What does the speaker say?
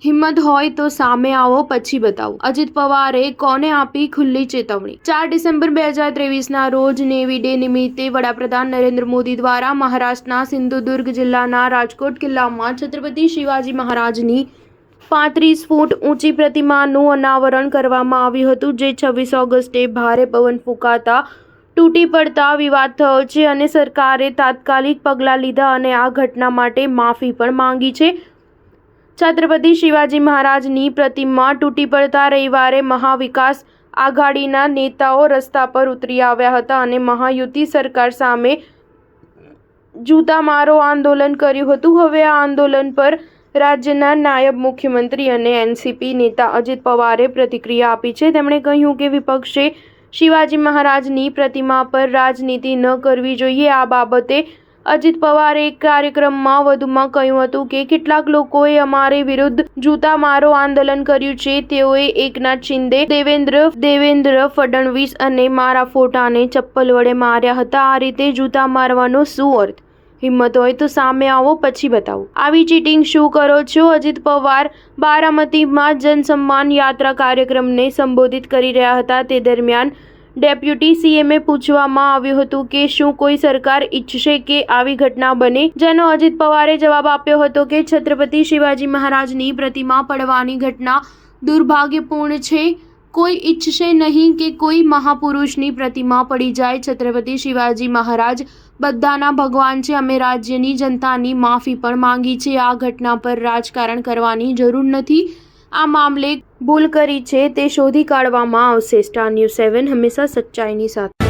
હિંમત હોય તો સામે આવો, પછી બતાવો. અજીત પવારે કોને આપી ખુલ્લી ચેતવણી? 4 ડિસેમ્બર 2023ના રોજ નેવી ડે નિમિત્તે વડાપ્રધાન નરેન્દ્ર મોદી દ્વારા મહારાષ્ટ્રના સિંધુદુર્ગ જિલ્લાના રાજકોટ કિલ્લામાં છત્રપતિ શિવાજી મહારાજની 35 ફૂટ ઊંચી પ્રતિમાનું અનાવરણ કરવામાં આવ્યું હતું, જે 26 ઓગસ્ટે ભારે પવન ફૂંકાતા તૂટી પડતા વિવાદ થયો છે અને સરકારે તાત્કાલિક પગલાં લીધા અને આ ઘટના માટે માફી પણ માંગી છે. છત્રપતિ શિવાજી મહારાજની પ્રતિમા તૂટી પડતા રવિવારે મહાવિકાસ આઘાડીના નેતાઓ રસ્તા પર ઉતરી આવ્યા હતા અને મહાયુતિ સરકાર સામે જૂતામારો આંદોલન કર્યું હતું. હવે આ આંદોલન પર રાજ્યના નાયબ મુખ્યમંત્રી અને એનસીપી નેતા અજીત પવારે પ્રતિક્રિયા આપી છે. તેમણે કહ્યું કે વિપક્ષે શિવાજી મહારાજની પ્રતિમા પર રાજનીતિ ન કરવી જોઈએ. આ બાબતે અજીત પવારે એક કાર્યક્રમમાં વધુમાં કહ્યું હતું કે કેટલાક લોકોએ અમારી વિરુદ્ધ જૂતામારો આંદોલન કર્યું છે. તેઓએ એકનાથ શિંદે, દેવેન્દ્ર ફડણવીસ અને મારા ફોટાને ચપ્પલ વડે માર્યા હતા. આ રીતે જૂતા મારવાનો શું અર્થ? હિંમત હોય તો સામે આવો, પછી બતાવો. આવી ચીટિંગ શું કરો છો? અજીત પવાર બારામતીમાં જનસન્માન યાત્રા કાર્યક્રમને સંબોધિત કરી રહ્યા હતા. તે દરમિયાન ડેપ્યુટી સીએમને પૂછવામાં આવ્યું હતું કે શું કોઈ સરકાર ઈચ્છશે કે આવી ઘટના બને, જેનો અજીત પવારે જવાબ આપ્યો હતો કે છત્રપતિ શિવાજી મહારાજની પ્રતિમા પડવાની ઘટના દુર્ભાગ્યપૂર્ણ છે. કોઈ ઈચ્છશે નહીં કે કોઈ મહાપુરુષની પ્રતિમા પડી જાય. છત્રપતિ શિવાજી મહારાજ બધાના ભગવાન છે. અમે રાજ્યની જનતાની માફી પણ માંગી છે. આ ઘટના પર રાજકારણ કરવાની જરૂર નથી. આ મામલે ભૂલ કરી છે તે શોધી કાઢવામાં આવશે. સ્ટાર ન્યૂઝ 7 હંમેશા સચ્ચાઈની સાથે.